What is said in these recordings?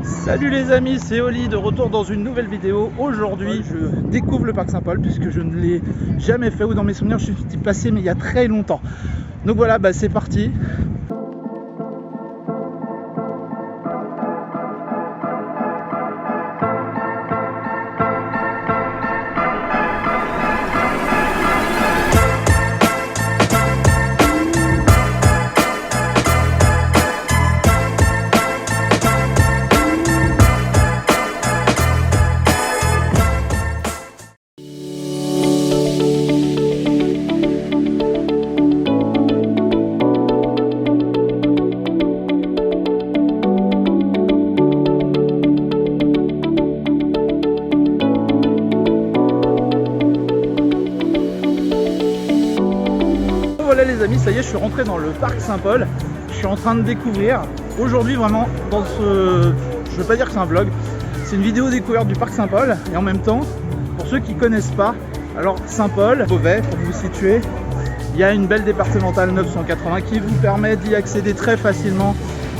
Salut les amis, c'est Oli de retour dans une nouvelle vidéo. Aujourd'hui je découvre le parc Saint-Paul puisque je ne l'ai jamais fait, ou dans mes souvenirs je suis passé mais il y a très longtemps. Donc voilà, c'est parti. Voilà les amis, ça y est, je suis rentré dans le parc Saint-Paul. Je suis en train de découvrir aujourd'hui vraiment dans ce... Je veux pas dire que c'est un vlog, c'est une vidéo découverte du parc Saint-Paul. Et en même temps, pour ceux qui connaissent pas, alors Saint-Paul, Beauvais, pour vous situer, il y a une belle départementale 980 qui vous permet d'y accéder très facilement.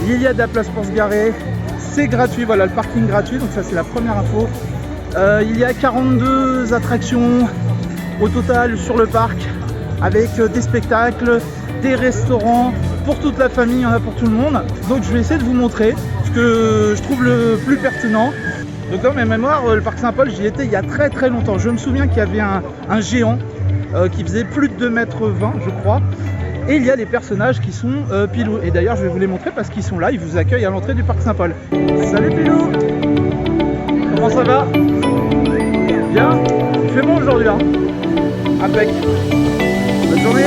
Il y a de la place pour se garer, c'est gratuit, voilà, le parking gratuit, donc ça c'est la première info. Il y a 42 attractions au total sur le parc, avec des spectacles, des restaurants, pour toute la famille, il y en a pour tout le monde. Donc je vais essayer de vous montrer ce que je trouve le plus pertinent. Donc dans mes mémoires, le parc Saint-Paul, j'y étais il y a très longtemps. Je me souviens qu'il y avait un géant qui faisait plus de 2,20 m, je crois. Et il y a les personnages qui sont Pilou. Et d'ailleurs, je vais vous les montrer parce qu'ils sont là, ils vous accueillent à l'entrée du parc Saint-Paul. Salut Pilou! Comment ça va? Bien? Il fait bon aujourd'hui, hein? Impec! Bonne journée.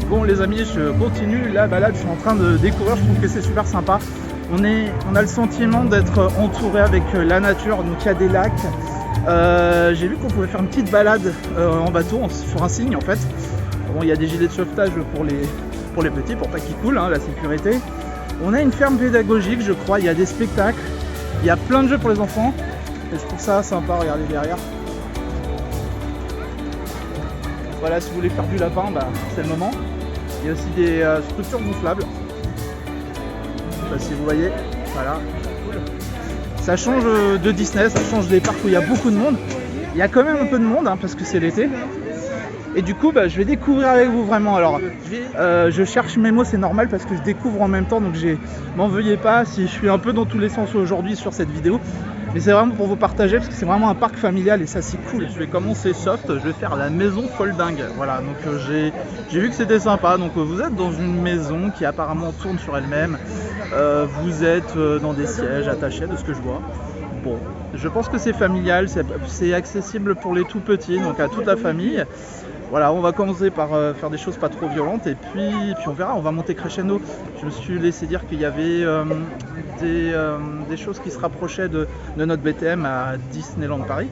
Bon les amis, je continue la balade, je suis en train de découvrir, je trouve que c'est super sympa. On a le sentiment d'être entouré avec la nature, donc il y a des lacs. J'ai vu qu'on pouvait faire une petite balade en bateau sur un cygne en fait. Bon, il y a des gilets de sauvetage pour les petits pour pas qu'ils coulent, hein, la sécurité. On a une ferme pédagogique, je crois, il y a des spectacles, il y a plein de jeux pour les enfants et je trouve ça sympa. Regardez derrière. Voilà, si vous voulez faire du lapin, c'est le moment. Il y a aussi des structures gonflables. Je sais pas si vous voyez, voilà. Ça change de Disney, ça change des parcs où il y a beaucoup de monde. Il y a quand même un peu de monde, hein, parce que c'est l'été. Et du coup, je vais découvrir avec vous vraiment. Alors, je cherche mes mots, c'est normal parce que je découvre en même temps. Donc, m'en veuillez pas si je suis un peu dans tous les sens aujourd'hui sur cette vidéo. Mais c'est vraiment pour vous partager parce que c'est vraiment un parc familial et ça, c'est cool. Je vais commencer soft, je vais faire la maison folle dingue. Voilà, donc j'ai vu que c'était sympa. Donc, vous êtes dans une maison qui apparemment tourne sur elle-même. Vous êtes dans des sièges attachés de ce que je vois. Bon, je pense que c'est familial, c'est accessible pour les tout petits, donc à toute la famille. Voilà, on va commencer par faire des choses pas trop violentes et puis on verra, on va monter crescendo. Je me suis laissé dire qu'il y avait des choses qui se rapprochaient de notre BTM à Disneyland Paris.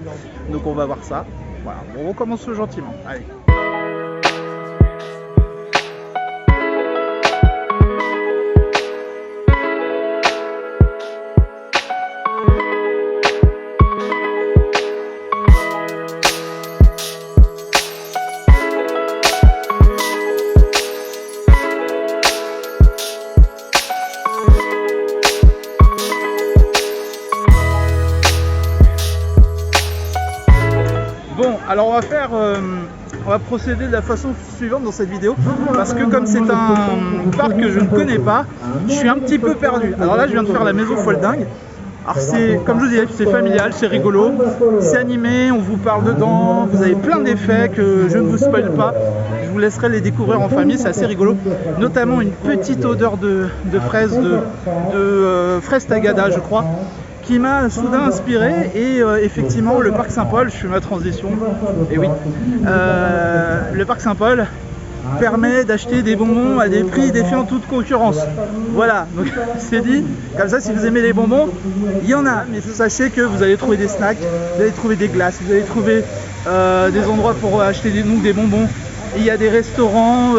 Donc on va voir ça. Voilà, on recommence gentiment. Allez. Bon, alors on va procéder de la façon suivante dans cette vidéo parce que comme c'est un parc que je ne connais pas, je suis un petit peu perdu. Alors là, je viens de faire la maison folle dingue. Alors c'est, comme je vous disais, c'est familial, c'est rigolo, c'est animé, on vous parle dedans, vous avez plein d'effets que je ne vous spoil pas. Je vous laisserai les découvrir en famille, c'est assez rigolo. Notamment une petite odeur de fraises, de fraises tagada, je crois, qui m'a soudain inspiré. Et effectivement, le parc Saint-Paul, je fais ma transition, et oui, le parc Saint-Paul permet d'acheter des bonbons à des prix défiant toute concurrence. Voilà, donc c'est dit, comme ça si vous aimez les bonbons, il y en a, mais sachez que vous allez trouver des snacks, vous allez trouver des glaces, vous allez trouver des endroits pour acheter des bonbons. Et il y a des restaurants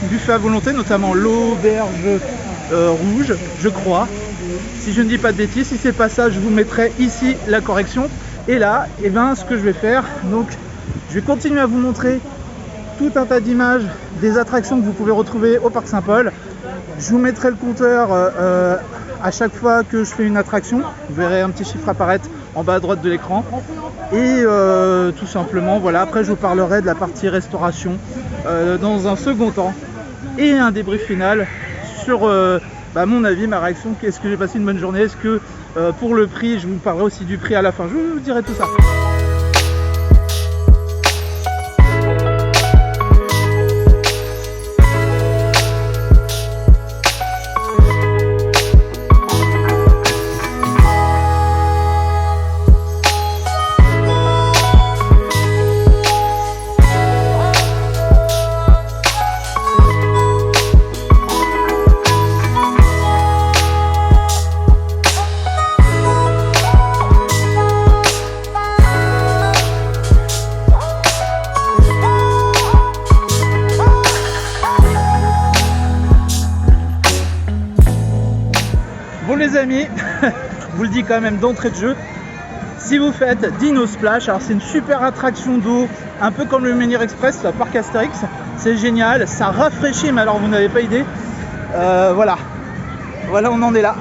buffet à volonté, notamment l'auberge rouge, je crois. Si je ne dis pas de bêtises, si c'est pas ça, je vous mettrai ici la correction. Et là, et ben, ce que je vais faire, donc je vais continuer à vous montrer tout un tas d'images des attractions que vous pouvez retrouver au Parc Saint-Paul. Je vous mettrai le compteur à chaque fois que je fais une attraction. Vous verrez un petit chiffre apparaître en bas à droite de l'écran. Et tout simplement, voilà, après je vous parlerai de la partie restauration dans un second temps. Et un débrief final sur mon avis, ma réaction. Est-ce que j'ai passé une bonne journée? Est-ce que pour le prix, je vous parlerai aussi du prix à la fin. Je vous dirai tout ça. Bon les amis, je vous le dis quand même d'entrée de jeu, si vous faites Dino Splash, alors c'est une super attraction d'eau, un peu comme le Menhir Express, le parc Astérix, c'est génial, ça rafraîchit, mais alors vous n'avez pas idée, voilà, on en est là,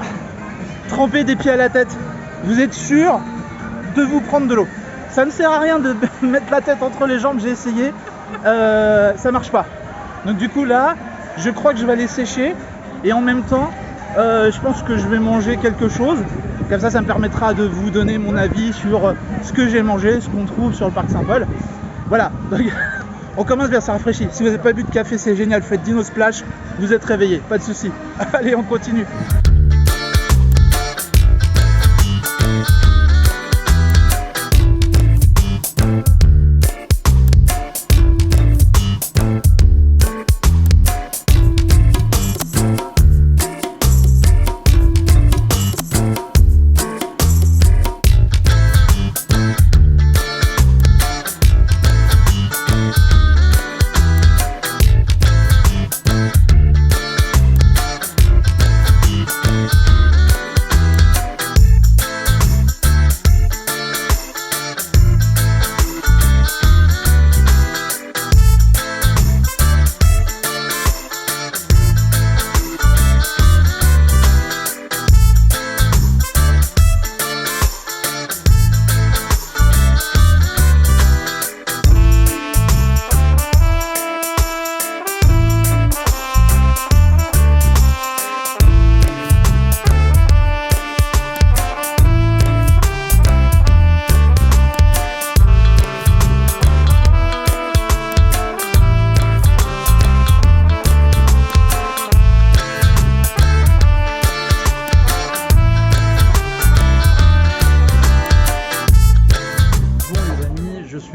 tremper des pieds à la tête, vous êtes sûr de vous prendre de l'eau, ça ne sert à rien de mettre la tête entre les jambes, j'ai essayé, ça marche pas, donc du coup là, je crois que je vais aller sécher, et en même temps, je pense que je vais manger quelque chose, comme ça me permettra de vous donner mon avis sur ce que j'ai mangé, ce qu'on trouve sur le Parc Saint-Paul. Voilà, donc on commence bien, ça rafraîchit. Si vous n'avez pas bu de café, c'est génial, faites Dino Splash, vous êtes réveillés, pas de souci. Allez, on continue.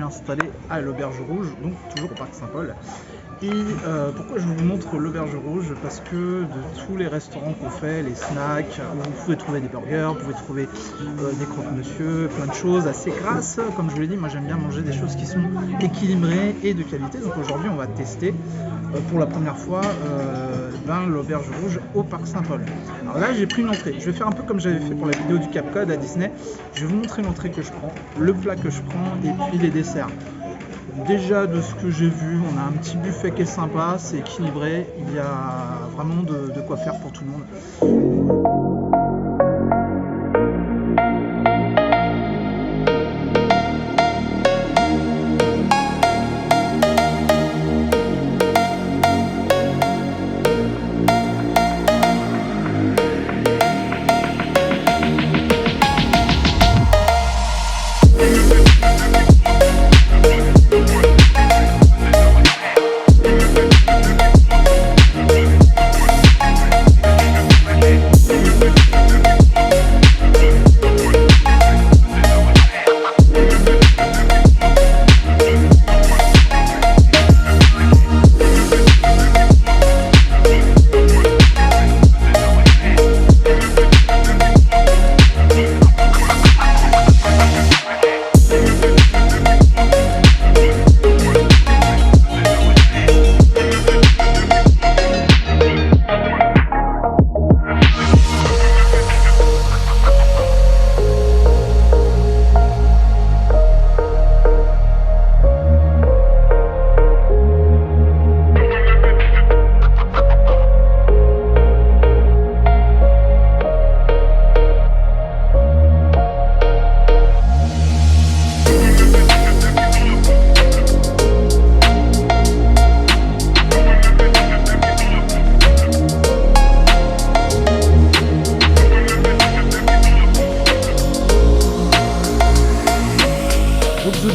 Installé à l'Auberge Rouge, donc toujours au Parc Saint-Paul. Et pourquoi je vous montre l'Auberge Rouge? Parce que de tous les restaurants qu'on fait, les snacks, vous pouvez trouver des burgers, vous pouvez trouver des croque-monsieur, plein de choses assez grasses. Comme je vous l'ai dit, moi j'aime bien manger des choses qui sont équilibrées et de qualité. Donc aujourd'hui on va tester pour la première fois l'Auberge Rouge au Parc Saint-Paul. Alors là j'ai pris une entrée, je vais faire un peu comme j'avais fait pour la vidéo du Cap Cod à Disney. Je vais vous montrer l'entrée que je prends, le plat que je prends et puis les desserts. Déjà de ce que j'ai vu, on a un petit buffet qui est sympa, c'est équilibré, il y a vraiment de quoi faire pour tout le monde.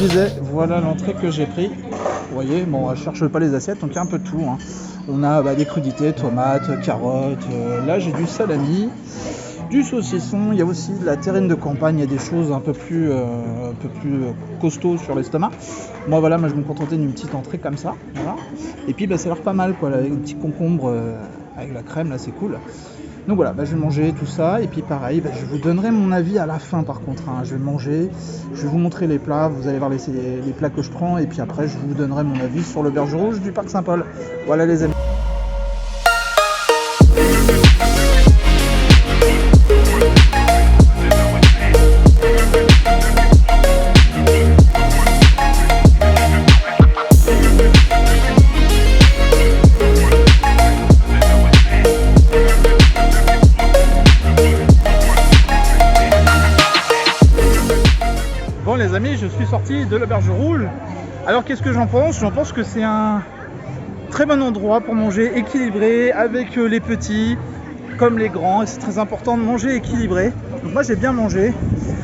disais, voilà l'entrée que j'ai pris. Vous voyez, bon, je cherche pas les assiettes, donc il y a un peu de tout. Hein. On a des crudités, tomates, carottes. Là, j'ai du salami, du saucisson. Il y a aussi de la terrine de campagne. Il y a des choses un peu plus costauds sur l'estomac. Moi, voilà, je vais me contenter d'une petite entrée comme ça. Voilà. Et puis, ça a l'air pas mal, quoi. Là, avec un petit concombre avec la crème, là, c'est cool. Donc voilà, je vais manger tout ça et puis pareil, je vous donnerai mon avis à la fin par contre. Hein. Je vais manger, je vais vous montrer les plats, vous allez voir les plats que je prends et puis après je vous donnerai mon avis sur l'auberge rouge du parc Saint-Paul. Voilà les amis. Bon les amis, je suis sorti de l'auberge rouge. Alors qu'est-ce que j'en pense? J'en pense que c'est un très bon endroit pour manger équilibré avec les petits comme les grands. Et c'est très important de manger équilibré. Donc moi j'ai bien mangé.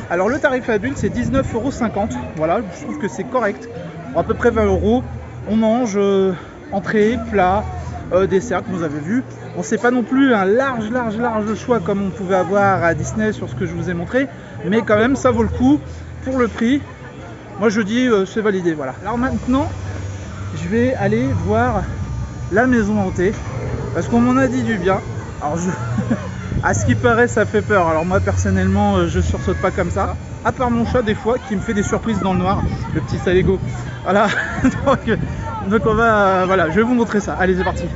Alors le tarif adulte c'est 19,50 €. Voilà, je trouve que c'est correct. À peu près 20 €. On mange entrée, plat, dessert comme vous avez vu. Bon, c'est pas non plus un large choix comme on pouvait avoir à Disney sur ce que je vous ai montré. Mais quand même ça vaut le coup. Pour le prix, moi je dis c'est validé, voilà. Alors maintenant, je vais aller voir la maison hantée, parce qu'on m'en a dit du bien. Alors à ce qui paraît, ça fait peur. Alors moi personnellement, je sursaute pas comme ça. À part mon chat des fois, qui me fait des surprises dans le noir, le petit Salégo. Voilà, donc on va, voilà, je vais vous montrer ça. Allez, c'est parti.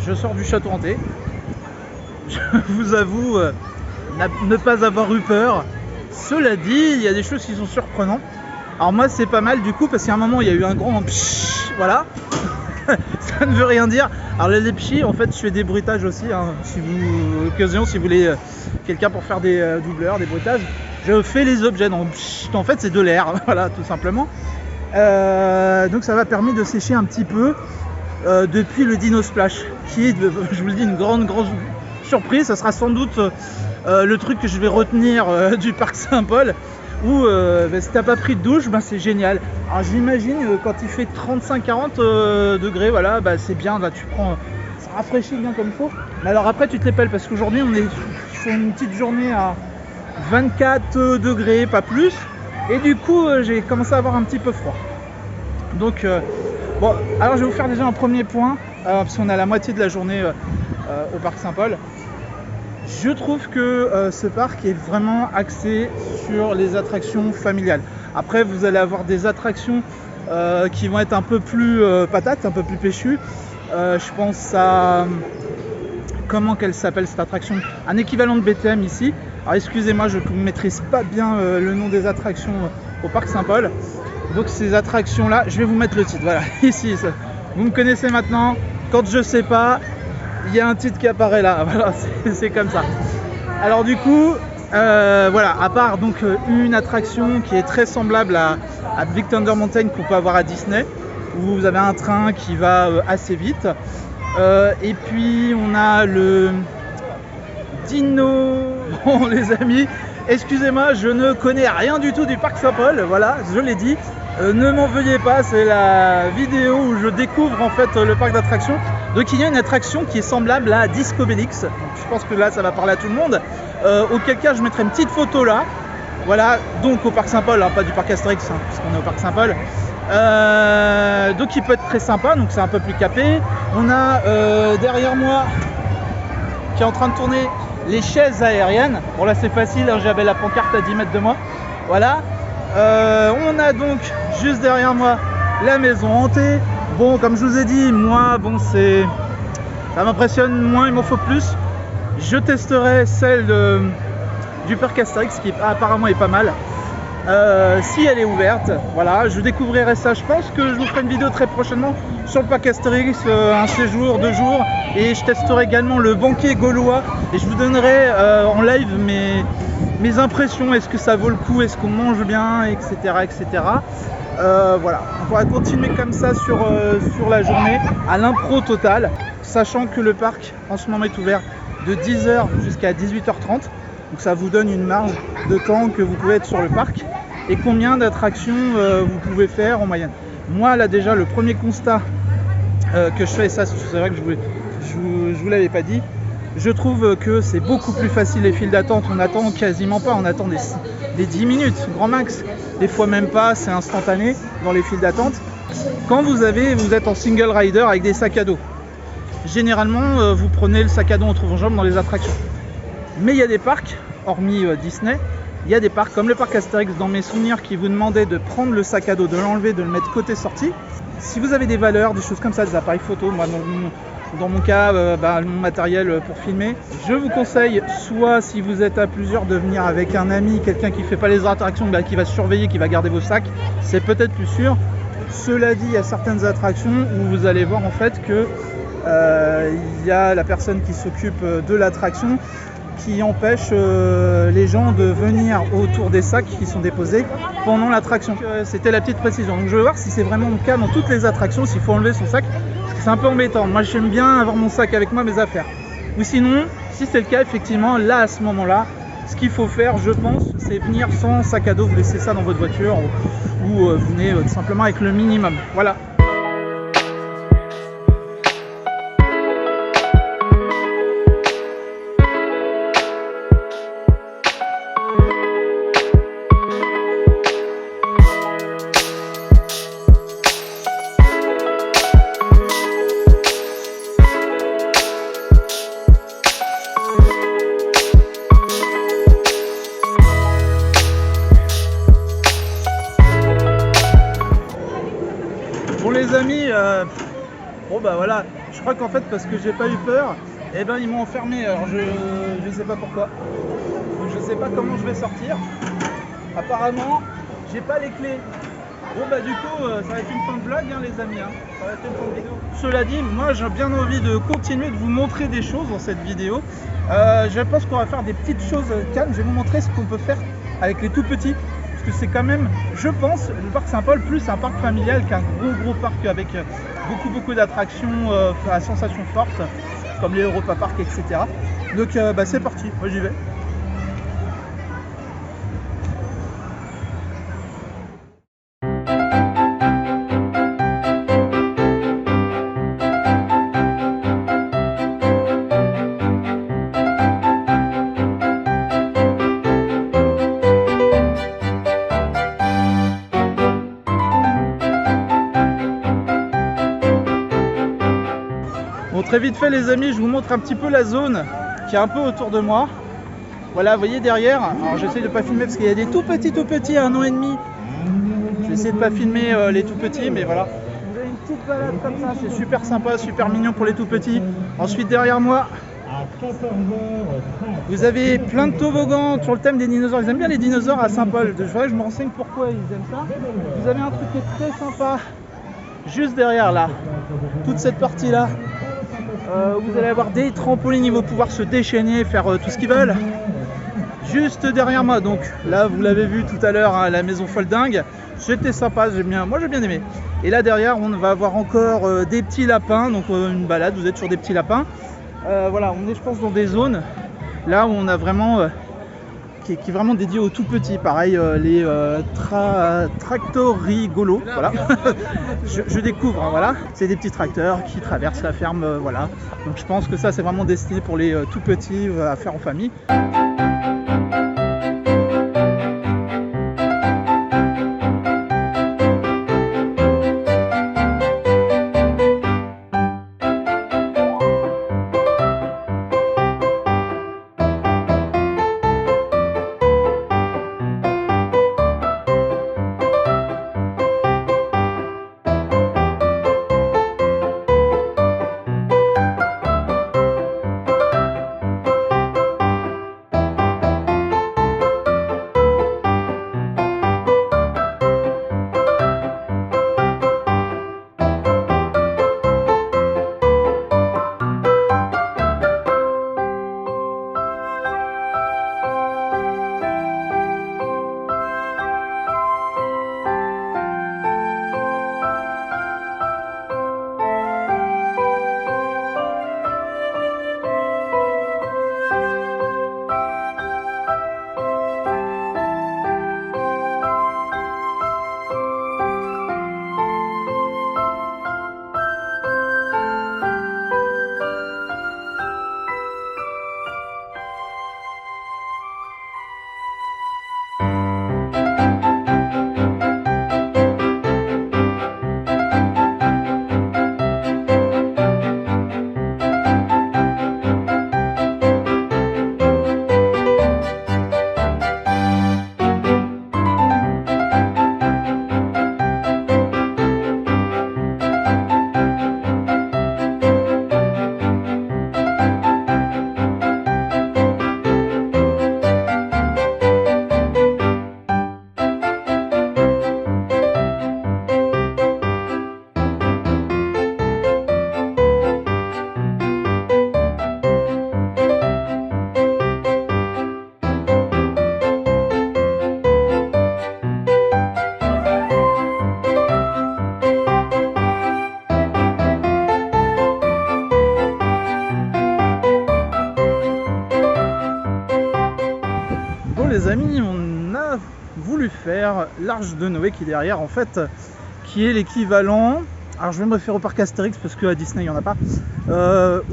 Je sors du château hanté. Je vous avoue ne pas avoir eu peur. Cela dit, il y a des choses qui sont surprenantes. Alors moi c'est pas mal du coup parce qu'à un moment il y a eu un grand pshhh, voilà. Ça ne veut rien dire. Alors les pshhh, en fait je fais des bruitages aussi. Hein. Si vous voulez quelqu'un pour faire des doubleurs, des bruitages, je fais les objets dans pshhh. En fait c'est de l'air, voilà tout simplement. Donc ça m'a permis de sécher un petit peu. Depuis le Dino Splash, qui est, je vous le dis, une grande surprise. Ça sera sans doute le truc que je vais retenir du parc Saint-Paul, où si t'as pas pris de douche, c'est génial. Alors j'imagine quand il fait 35-40 degrés, voilà, c'est bien, là tu prends, ça rafraîchit bien comme il faut. Mais alors après tu te les pelles parce qu'aujourd'hui on est sur une petite journée à 24 degrés, pas plus, et du coup j'ai commencé à avoir un petit peu froid. Donc bon, alors je vais vous faire déjà un premier point, parce qu'on est à la moitié de la journée au parc Saint-Paul. Je trouve que ce parc est vraiment axé sur les attractions familiales. Après, vous allez avoir des attractions qui vont être un peu plus patates, un peu plus péchues. Je pense à... Comment qu'elle s'appelle cette attraction? Un équivalent de BTM ici. Alors excusez-moi, je ne maîtrise pas bien le nom des attractions au parc Saint-Paul. Donc ces attractions là, je vais vous mettre le titre, voilà, ici, ça. Vous me connaissez maintenant, quand je sais pas, il y a un titre qui apparaît là, voilà, c'est comme ça. Alors du coup, voilà, à part donc une attraction qui est très semblable à Big Thunder Mountain qu'on peut avoir à Disney, où vous avez un train qui va assez vite, et puis on a le Dino, bon les amis, excusez-moi, je ne connais rien du tout du parc Saint-Paul, voilà, je l'ai dit. Ne m'en veuillez pas, c'est la vidéo où je découvre en fait le parc d'attractions. Donc il y a une attraction qui est semblable à Disco Bellix. Donc, je pense que là ça va parler à tout le monde. auquel cas je mettrai une petite photo là. Voilà, donc au parc Saint-Paul, hein, pas du parc Astérix, hein, puisqu'on est au parc Saint-Paul. Donc il peut être très sympa, donc c'est un peu plus capé. On a derrière moi qui est en train de tourner les chaises aériennes. Bon là c'est facile, hein, j'avais la pancarte à 10 mètres de moi. Voilà. On a donc juste derrière moi la maison hantée. Bon, comme je vous ai dit, moi, bon, ça m'impressionne moins, il m'en faut plus. Je testerai celle du parc Astérix qui apparemment est pas mal. Si elle est ouverte, voilà, je découvrirai ça. Je pense que je vous ferai une vidéo très prochainement sur le parc Astérix, un séjour, 2 jours, et je testerai également le banquet gaulois et je vous donnerai en live mes impressions. Est-ce que ça vaut le coup, est-ce qu'on mange bien, etc., etc. Voilà, on va continuer comme ça sur la journée à l'impro total, sachant que le parc en ce moment est ouvert de 10h jusqu'à 18h30. Donc ça vous donne une marge de temps que vous pouvez être sur le parc et combien d'attractions vous pouvez faire en moyenne. Moi là déjà le premier constat que je fais, et ça c'est vrai que je vous l'avais pas dit, je trouve que c'est beaucoup plus facile les files d'attente. On attend quasiment pas, on attend des 10 minutes grand max, des fois même pas, c'est instantané dans les files d'attente. Quand vous êtes en single rider avec des sacs à dos, généralement vous prenez le sac à dos entre vos jambes dans les attractions. Mais il y a des parcs, hormis Disney, il y a des parcs comme le parc Astérix dans mes souvenirs qui vous demandaient de prendre le sac à dos, de l'enlever, de le mettre côté sortie. Si vous avez des valeurs, des choses comme ça, des appareils photo, moi dans mon cas, mon matériel pour filmer, je vous conseille soit si vous êtes à plusieurs de venir avec un ami, quelqu'un qui ne fait pas les attractions, qui va surveiller, qui va garder vos sacs, c'est peut-être plus sûr. Cela dit, il y a certaines attractions où vous allez voir en fait que il y a la personne qui s'occupe de l'attraction qui empêche les gens de venir autour des sacs qui sont déposés pendant l'attraction. C'était la petite précision. Donc je vais voir si c'est vraiment le cas dans toutes les attractions, s'il faut enlever son sac, parce que c'est un peu embêtant. Moi j'aime bien avoir mon sac avec moi, mes affaires. Ou sinon, si c'est le cas, effectivement, là à ce moment-là, ce qu'il faut faire, je pense, c'est venir sans sac à dos, vous laissez ça dans votre voiture ou vous venez tout simplement avec le minimum. Voilà. Bon les amis, voilà, je crois qu'en fait parce que j'ai pas eu peur, ils m'ont enfermé, alors je sais pas pourquoi, donc je sais pas comment je vais sortir, apparemment j'ai pas les clés. Bon du coup ça va être une fin de vlog les amis, hein. Ça va être une fin de vidéo. Cela dit, moi j'ai bien envie de continuer de vous montrer des choses dans cette vidéo. Je pense qu'on va faire des petites choses calmes, je vais vous montrer ce qu'on peut faire avec les tout petits. Parce que c'est quand même, je pense, le parc Saint-Paul plus un parc familial qu'un gros parc avec beaucoup d'attractions à sensations fortes, comme les Europa Park, etc. Donc c'est parti, moi j'y vais. Bon, très vite fait les amis, je vous montre un petit peu la zone qui est un peu autour de moi. Voilà, vous voyez derrière, alors j'essaie de pas filmer parce qu'il y a des tout petits, 1 an et demi. Je vais essayer de pas filmer les tout petits, mais voilà. Vous avez une petite balade comme ça, c'est super sympa, super mignon pour les tout petits. Ensuite derrière moi, vous avez plein de toboggans sur le thème des dinosaures. Ils aiment bien les dinosaures à Saint-Paul. Je me renseigne pourquoi ils aiment ça. Vous avez un truc qui est très sympa juste derrière là, toute cette partie là. Vous allez avoir des trampolines, ils vont pouvoir se déchaîner, faire tout ce qu'ils veulent. Juste derrière moi, donc là vous l'avez vu tout à l'heure, hein, la maison folle dingue. C'était sympa, moi j'ai bien aimé. Et là derrière on va avoir encore des petits lapins, donc une balade, vous êtes sur des petits lapins. Voilà, on est je pense dans des zones là où on a vraiment qui est vraiment dédié aux tout petits. Pareil, les tractorigolo, voilà. je découvre, hein, voilà. C'est des petits tracteurs qui traversent la ferme, voilà. Donc je pense que ça c'est vraiment destiné pour les tout petits à faire en famille. Les amis, on a voulu faire l'Arche de Noé qui est derrière, en fait, qui est l'équivalent, alors je vais me référer au parc Astérix parce qu'à Disney il n'y en a pas,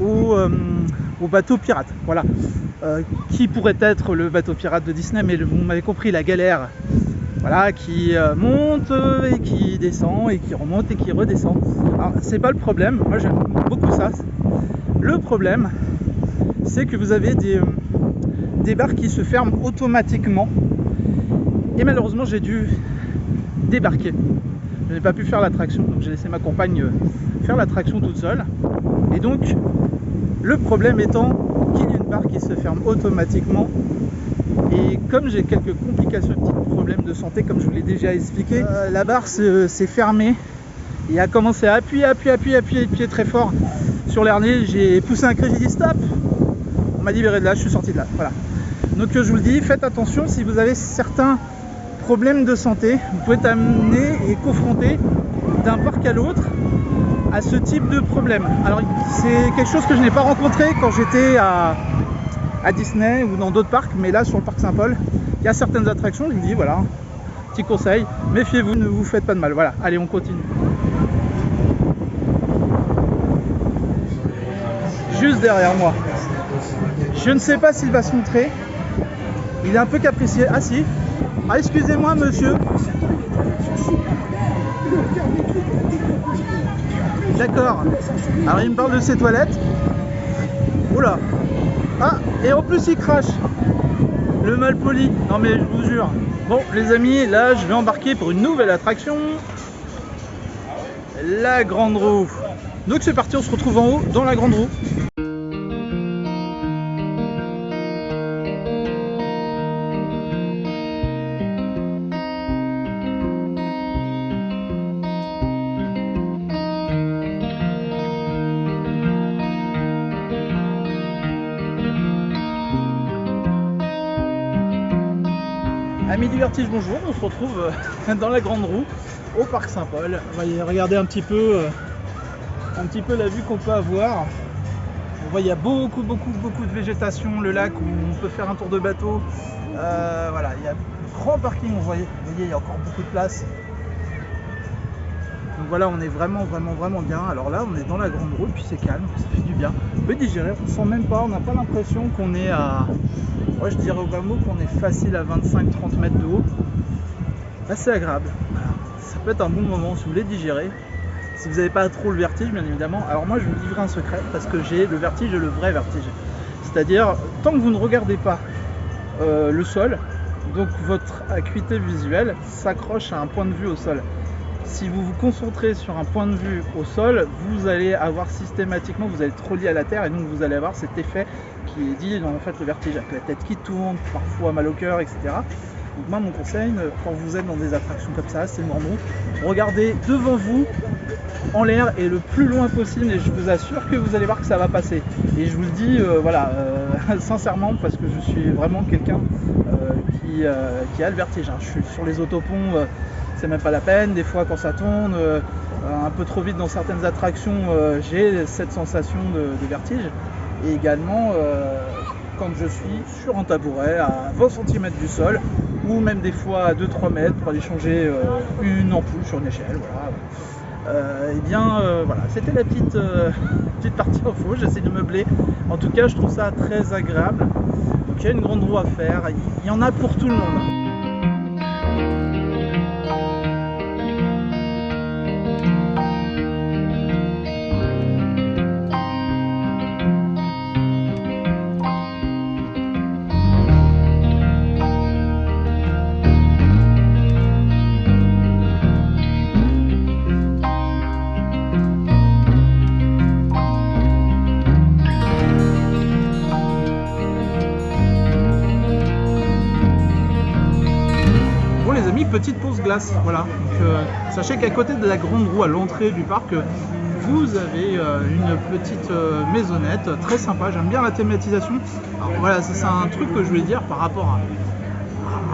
au bateau pirate, voilà, qui pourrait être le bateau pirate de Disney, mais vous m'avez compris, la galère, voilà, qui monte et qui descend et qui remonte et qui redescend. Alors c'est pas le problème, moi j'aime beaucoup ça. Le problème, c'est que vous avez des barres qui se ferment automatiquement et malheureusement j'ai dû débarquer. Je n'ai pas pu faire l'attraction, donc j'ai laissé ma compagne faire l'attraction toute seule. Et donc le problème étant qu'il y a une barre qui se ferme automatiquement, et comme j'ai quelques complications, petits problèmes de santé comme je vous l'ai déjà expliqué, la barre s'est fermée et a commencé à appuyer très fort sur l'hernier. J'ai poussé un cri, j'ai dit stop, on m'a libéré de là, je suis sorti de là, voilà. Donc je vous le dis, faites attention si vous avez certains problèmes de santé, vous pouvez être amené et confronté d'un parc à l'autre à ce type de problème. Alors c'est quelque chose que je n'ai pas rencontré quand j'étais à Disney ou dans d'autres parcs, mais là sur le parc Saint-Paul, il y a certaines attractions, je vous dis, voilà, petit conseil, méfiez-vous, ne vous faites pas de mal. Voilà, allez, on continue. Juste derrière moi. Je ne sais pas s'il va se montrer. Il est un peu capricieux. Ah si. Ah excusez-moi monsieur. D'accord. Alors il me parle de ses toilettes. Oula. Ah, et en plus il crache. Le malpoli. Non mais je vous jure. Bon les amis, là je vais embarquer pour une nouvelle attraction. La grande roue. Donc c'est parti, on se retrouve en haut dans la grande roue. Amis du vertige, bonjour, on se retrouve dans la grande roue au parc Saint-Paul. On va y regarder un petit peu la vue qu'on peut avoir. On voit il y a beaucoup de végétation, le lac où on peut faire un tour de bateau. Voilà, il y a un grand parking, vous voyez, il y a encore beaucoup de place. Donc voilà, on est vraiment bien. Alors là, on est dans la grande roue, puis c'est calme, ça fait du bien. On peut digérer, on sent même pas, on n'a pas l'impression qu'on est à... Moi je dirais au bas mot qu'on est facile à 25-30 mètres de haut. Assez agréable. Voilà. Ça peut être un bon moment si vous voulez digérer. Si vous n'avez pas trop le vertige, bien évidemment. Alors moi, je vais vous livrer un secret parce que j'ai le vertige et le vrai vertige. C'est-à-dire, tant que vous ne regardez pas le sol, donc votre acuité visuelle s'accroche à un point de vue au sol. Si vous vous concentrez sur un point de vue au sol, vous allez avoir systématiquement, vous allez être relié à la terre et donc vous allez avoir cet effet qui est dit dans en fait le vertige, avec la tête qui tourne, parfois mal au cœur, etc. Donc moi, mon conseil, quand vous êtes dans des attractions comme ça, c'est le moment, regardez devant vous, en l'air et le plus loin possible, et je vous assure que vous allez voir que ça va passer. Et je vous le dis, sincèrement, parce que je suis vraiment quelqu'un qui a le vertige. Je suis sur les autoponts, c'est même pas la peine. Des fois, quand ça tourne un peu trop vite dans certaines attractions, j'ai cette sensation de vertige. Et également, quand je suis sur un tabouret à 20 cm du sol, ou même des fois à 2-3 mètres pour aller changer une ampoule sur une échelle. Voilà, c'était la petite partie info, j'essaie de meubler. En tout cas, je trouve ça très agréable. Donc il y a une grande roue à faire, il y en a pour tout le monde. Petite pause glace, voilà. Donc, sachez qu'à côté de la grande roue à l'entrée du parc, vous avez une petite maisonnette très sympa. J'aime bien la thématisation. Alors voilà, c'est un truc que je voulais dire par rapport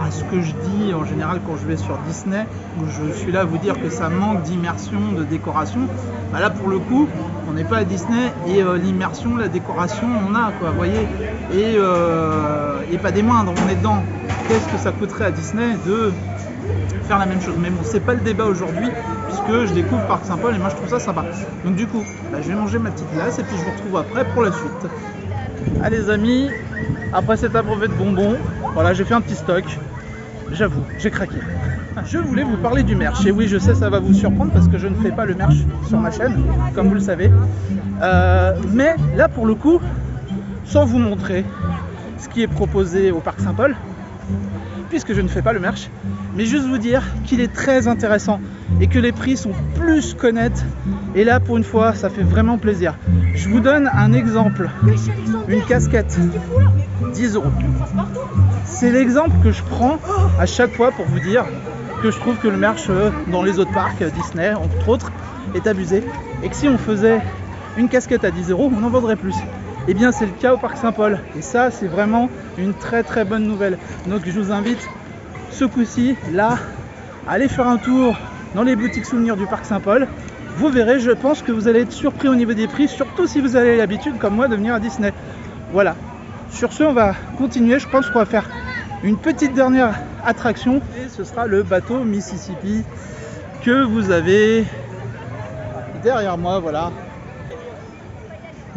à ce que je dis en général quand je vais sur Disney, où je suis là à vous dire que ça manque d'immersion, de décoration. Bah là pour le coup, on n'est pas à Disney et l'immersion, la décoration, on a quoi, vous voyez, et pas des moindres, on est dedans. Qu'est-ce que ça coûterait à Disney de faire la même chose? Mais bon, c'est pas le débat aujourd'hui puisque je découvre Parc Saint-Paul et moi je trouve ça sympa. Donc du coup, je vais manger ma petite glace et puis je vous retrouve après pour la suite. Allez les amis, après cet abreuvé de bonbons, voilà, j'ai fait un petit stock. J'avoue, j'ai craqué. Je voulais vous parler du merch. Et oui, je sais, ça va vous surprendre parce que je ne fais pas le merch sur ma chaîne, comme vous le savez. Mais là, pour le coup, sans vous montrer ce qui est proposé au Parc Saint-Paul, puisque je ne fais pas le merch, mais juste vous dire qu'il est très intéressant et que les prix sont plus qu'honnêtes. Et là, pour une fois, ça fait vraiment plaisir. Je vous donne un exemple. Une casquette, 10 €. C'est l'exemple que je prends à chaque fois pour vous dire que je trouve que le merch dans les autres parcs, Disney entre autres, est abusé. Et que si on faisait une casquette à 10 €, on en vendrait plus. Eh bien, c'est le cas au Parc Saint-Paul. Et ça, c'est vraiment une très très bonne nouvelle. Donc, je vous invite ce coup-ci, là, à aller faire un tour dans les boutiques souvenirs du Parc Saint-Paul. Vous verrez, je pense que vous allez être surpris au niveau des prix, surtout si vous avez l'habitude, comme moi, de venir à Disney. Voilà. Sur ce, on va continuer. Je pense qu'on va faire une petite dernière attraction. Et ce sera le bateau Mississippi que vous avez derrière moi, voilà.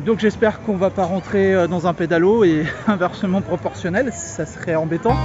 Donc j'espère qu'on va pas rentrer dans un pédalo et inversement proportionnel, ça serait embêtant.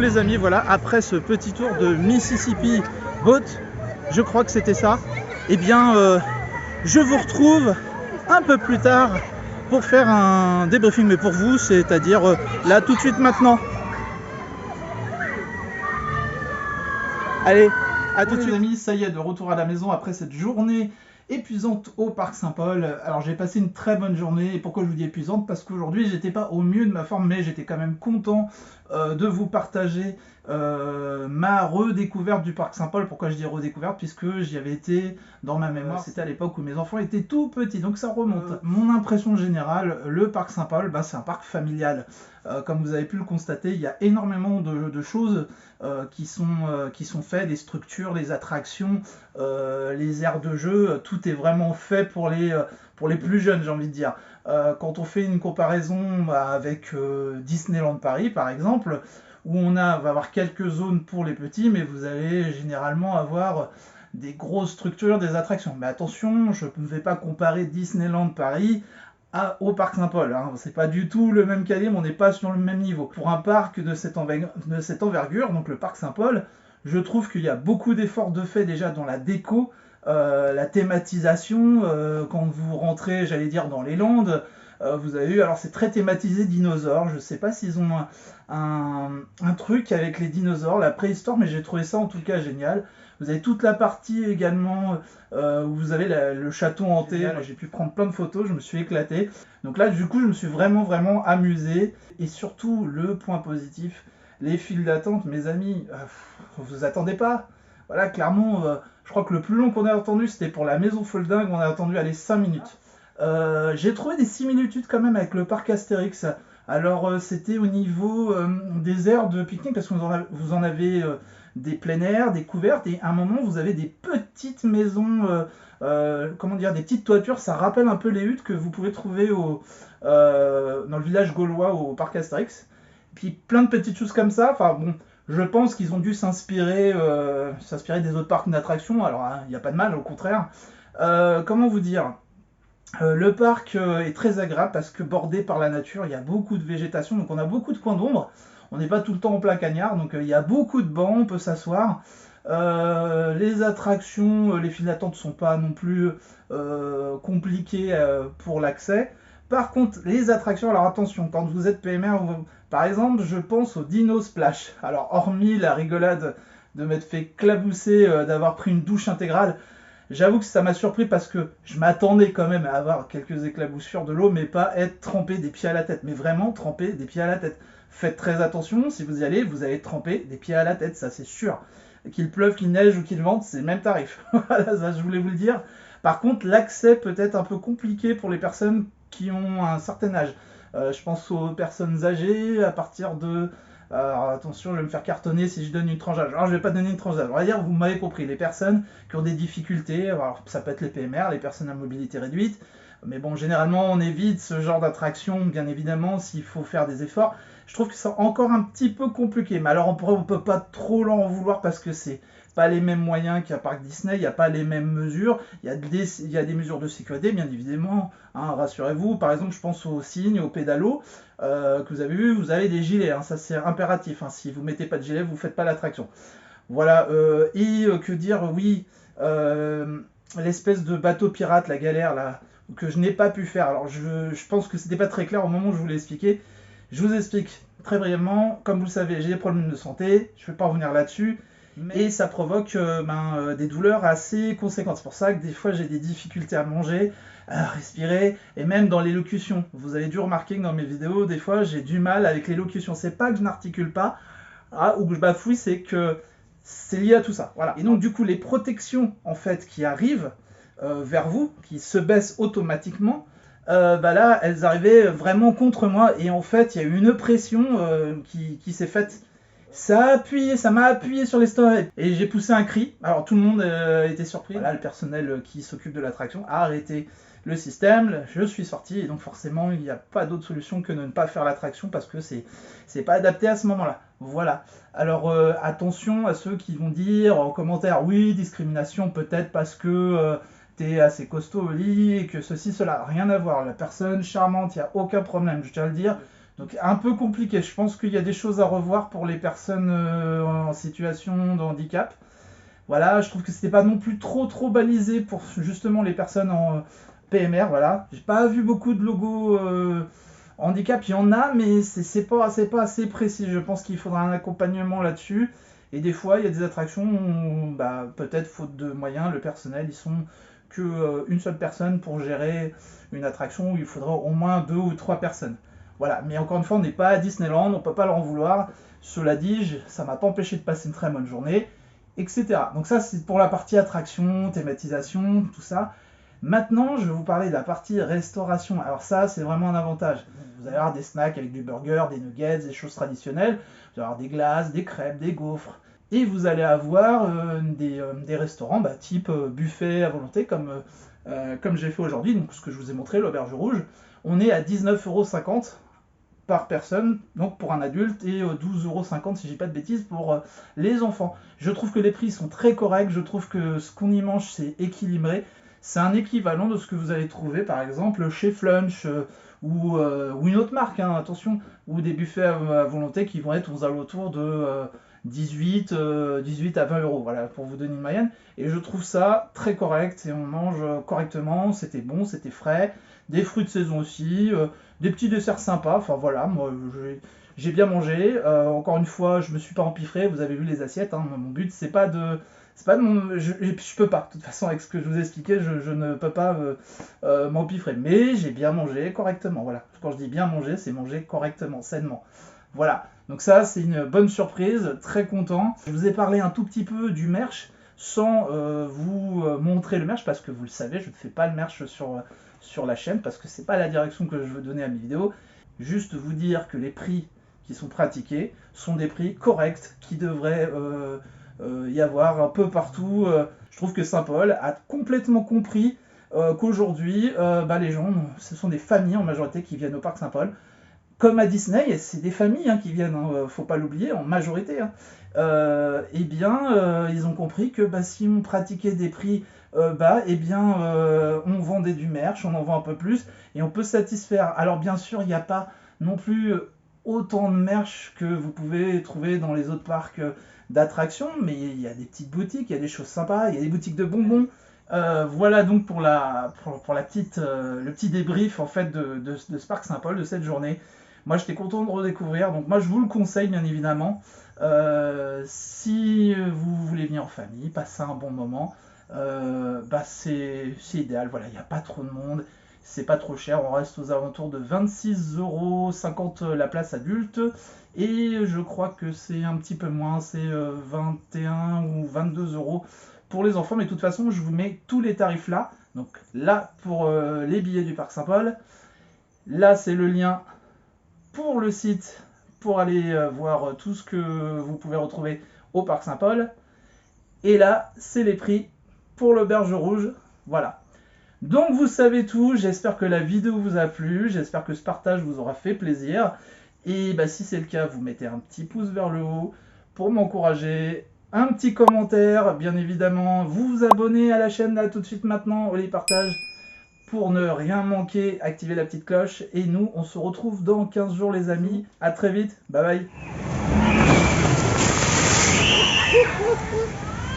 les amis, voilà, après ce petit tour de Mississippi Boat, je crois que c'était ça, eh bien je vous retrouve un peu plus tard pour faire un débriefing, mais pour vous, c'est-à-dire là tout de suite maintenant. Allez, à tout de suite les amis, ça y est, de retour à la maison après cette journée épuisante au Parc Saint-Paul. Alors j'ai passé une très bonne journée, et pourquoi je vous dis épuisante? Parce qu'aujourd'hui j'étais pas au mieux de ma forme, mais j'étais quand même content de vous partager ma redécouverte du Parc Saint-Paul. Pourquoi je dis redécouverte? Puisque j'y avais été dans ma mémoire, c'était à l'époque où mes enfants étaient tout petits, donc ça remonte. Mon impression générale, le Parc Saint-Paul, bah, c'est un parc familial. Comme vous avez pu le constater, il y a énormément de choses qui sont faites, des structures, les attractions, les aires de jeu, tout est vraiment fait pour les plus jeunes, j'ai envie de dire. Quand on fait une comparaison avec Disneyland Paris, par exemple, où va avoir quelques zones pour les petits, mais vous allez généralement avoir des grosses structures, des attractions. Mais attention, je ne vais pas comparer Disneyland Paris au Parc Saint-Paul. Hein. C'est pas du tout le même calibre, on n'est pas sur le même niveau. Pour un parc de cette envergure, donc le Parc Saint-Paul, je trouve qu'il y a beaucoup d'efforts de fait déjà dans la déco, la thématisation, quand vous rentrez, j'allais dire, dans les Landes, vous avez eu, alors c'est très thématisé dinosaures, je sais pas s'ils ont un truc avec les dinosaures, la préhistoire, mais j'ai trouvé ça en tout cas génial. Vous avez toute la partie également où vous avez le château hanté, j'ai pu prendre plein de photos, je me suis éclaté. Donc là du coup je me suis vraiment amusé, et surtout le point positif, les files d'attente, mes amis, vous attendez pas. Voilà, clairement, je crois que le plus long qu'on a attendu c'était pour la maison Folding, on a attendu 5 minutes. J'ai trouvé des similitudes quand même avec le parc Astérix. Alors c'était au niveau des aires de pique-nique, parce que vous en avez des plein air, des couvertes, et à un moment vous avez des petites maisons, comment dire, des petites toitures, ça rappelle un peu les huttes que vous pouvez trouver dans le village gaulois au parc Astérix. Puis plein de petites choses comme ça, enfin bon, je pense qu'ils ont dû s'inspirer des autres parcs d'attractions, alors il n'y a pas de mal, au contraire. Comment vous dire? Le parc est très agréable parce que bordé par la nature, il y a beaucoup de végétation, donc on a beaucoup de coins d'ombre. On n'est pas tout le temps en plein cagnard, donc il y a beaucoup de bancs, on peut s'asseoir. Les attractions, les files d'attente ne sont pas non plus compliquées pour l'accès. Par contre, les attractions, alors attention, quand vous êtes PMR, par exemple, je pense au Dino Splash. Alors, hormis la rigolade de m'être fait clabousser, d'avoir pris une douche intégrale, j'avoue que ça m'a surpris parce que je m'attendais quand même à avoir quelques éclaboussures de l'eau, mais pas être trempé des pieds à la tête. Mais vraiment trempé des pieds à la tête. Faites très attention, si vous y allez, vous allez tremper des pieds à la tête, ça c'est sûr. Qu'il pleuve, qu'il neige ou qu'il vente, c'est le même tarif. Voilà, ça je voulais vous le dire. Par contre, l'accès peut être un peu compliqué pour les personnes qui ont un certain âge. Je pense aux personnes âgées à partir de... Alors attention, je vais me faire cartonner si je donne une tranche d'âge. Alors je vais pas donner une tranche d'âge. On va dire, vous m'avez compris, les personnes qui ont des difficultés, alors ça peut être les PMR, les personnes à mobilité réduite, mais bon, généralement on évite ce genre d'attraction, bien évidemment, s'il faut faire des efforts. Je trouve que c'est encore un petit peu compliqué, mais alors on peut pas trop l'en vouloir parce que c'est pas les mêmes moyens qu'un parc Disney, il n'y a pas les mêmes mesures, il y a des mesures de sécurité, bien évidemment, hein, rassurez-vous. Par exemple, je pense aux signes, aux pédalos, que vous avez vu, vous avez des gilets, hein, ça c'est impératif, hein, si vous mettez pas de gilet, vous faites pas l'attraction. Voilà, que dire, oui, l'espèce de bateau pirate, la galère, là, que je n'ai pas pu faire. Alors je pense que c'était pas très clair au moment où je vous l'ai expliqué. Je vous explique très brièvement, comme vous le savez, j'ai des problèmes de santé, je ne vais pas revenir là-dessus, et ça provoque des douleurs assez conséquentes. C'est pour ça que des fois j'ai des difficultés à manger, à respirer, et même dans l'élocution. Vous avez dû remarquer que dans mes vidéos, des fois j'ai du mal avec l'élocution. C'est pas que je n'articule pas, ou que je bafouille, c'est que c'est lié à tout ça. Voilà. Et donc du coup, les protections en fait qui arrivent vers vous, qui se baissent automatiquement, là, elles arrivaient vraiment contre moi, et en fait, il y a eu une pression qui s'est faite. Ça m'a appuyé sur l'estomac, et j'ai poussé un cri. Alors tout le monde était surpris. Voilà, le personnel qui s'occupe de l'attraction a arrêté le système, je suis sorti, et donc forcément, il n'y a pas d'autre solution que de ne pas faire l'attraction parce que c'est pas adapté à ce moment-là. Voilà. Alors attention à ceux qui vont dire en commentaire, oui, discrimination peut-être parce que t'es assez costaud au lit et que ceci, cela, rien à voir. La personne charmante, il n'y a aucun problème, je tiens à le dire. Donc un peu compliqué, je pense qu'il y a des choses à revoir pour les personnes en situation de handicap. Voilà, je trouve que c'était pas non plus trop balisé pour justement les personnes en PMR, voilà. J'ai pas vu beaucoup de logos handicap, il y en a, mais c'est pas assez précis. Je pense qu'il faudra un accompagnement là-dessus. Et des fois, il y a des attractions où, bah, peut-être faute de moyens, le personnel, ils sont que une seule personne pour gérer une attraction où il faudra au moins 2 ou 3 personnes. Voilà, mais encore une fois, on n'est pas à Disneyland, on peut pas leur en vouloir. Cela dit, ça m'a pas empêché de passer une très bonne journée, etc. Donc ça, c'est pour la partie attraction, thématisation, tout ça. Maintenant, je vais vous parler de la partie restauration. Alors ça, c'est vraiment un avantage. Vous allez avoir des snacks avec du burger, des nuggets, des choses traditionnelles. Vous allez avoir des glaces, des crêpes, des gaufres. Et vous allez avoir des restaurants type buffet à volonté, comme j'ai fait aujourd'hui, donc ce que je vous ai montré, l'auberge rouge. On est à 19,50 € par personne, donc pour un adulte, et 12,50 € si je dis pas de bêtises pour les enfants. Je trouve que les prix sont très corrects, je trouve que ce qu'on y mange c'est équilibré. C'est un équivalent de ce que vous allez trouver par exemple chez Flunch ou une autre marque, hein, attention, ou des buffets à volonté qui vont être aux alentours de 18 à 20 €, voilà, pour vous donner une moyenne. Et je trouve ça très correct et on mange correctement, c'était bon, c'était frais, des fruits de saison aussi, des petits desserts sympas, enfin voilà, moi j'ai bien mangé. Encore une fois, je me suis pas empiffré, vous avez vu les assiettes, hein, mon but c'est pas de je peux pas, de toute façon, avec ce que je vous ai expliqué, je ne peux pas m'empiffrer. Mais j'ai bien mangé correctement, voilà. Quand je dis bien manger, c'est manger correctement, sainement. Voilà, donc ça, c'est une bonne surprise, très content. Je vous ai parlé un tout petit peu du merch, sans vous montrer le merch, parce que vous le savez, je ne fais pas le merch sur la chaîne, parce que c'est pas la direction que je veux donner à mes vidéos. Juste vous dire que les prix qui sont pratiqués sont des prix corrects, qui devraient y avoir un peu partout. Je trouve que Saint-Paul a complètement compris qu'aujourd'hui, les gens, ce sont des familles en majorité qui viennent au parc Saint-Paul. Comme à Disney, c'est des familles qui viennent, faut pas l'oublier, en majorité. Ils ont compris que si on pratiquait des prix bas, on vendait du merch, on en vend un peu plus et on peut satisfaire. Alors bien sûr, il n'y a pas non plus autant de merch que vous pouvez trouver dans les autres parcs d'attractions, mais il y a des petites boutiques, il y a des choses sympas, il y a des boutiques de bonbons. Voilà donc pour la petite, le petit débrief en fait de ce parc Saint-Paul, de cette journée. Moi j'étais content de redécouvrir, donc moi je vous le conseille bien évidemment. Si vous voulez venir en famille, passer un bon moment, c'est idéal. Voilà, il n'y a pas trop de monde, c'est pas trop cher, on reste aux alentours de 26,50 € la place adulte. Et je crois que c'est un petit peu moins, c'est 21 ou 22 € pour les enfants. Mais de toute façon, je vous mets tous les tarifs là. Donc là, pour les billets du Parc Saint-Paul. Là, c'est le lien pour le site, pour aller voir tout ce que vous pouvez retrouver au Parc Saint-Paul. Et là, c'est les prix pour l'auberge rouge. Voilà. Donc vous savez tout, j'espère que la vidéo vous a plu, j'espère que ce partage vous aura fait plaisir. Et si c'est le cas, vous mettez un petit pouce vers le haut pour m'encourager, un petit commentaire, bien évidemment, vous vous abonnez à la chaîne là tout de suite maintenant, au partage, pour ne rien manquer, activez la petite cloche. Et nous, on se retrouve dans 15 jours les amis, à très vite, bye bye.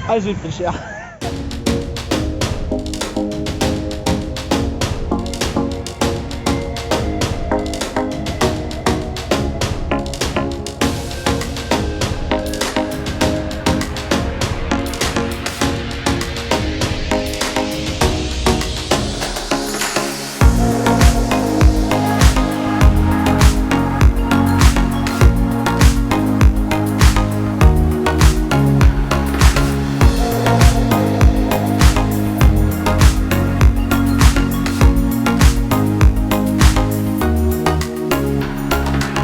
Ah, j'ai pris cher.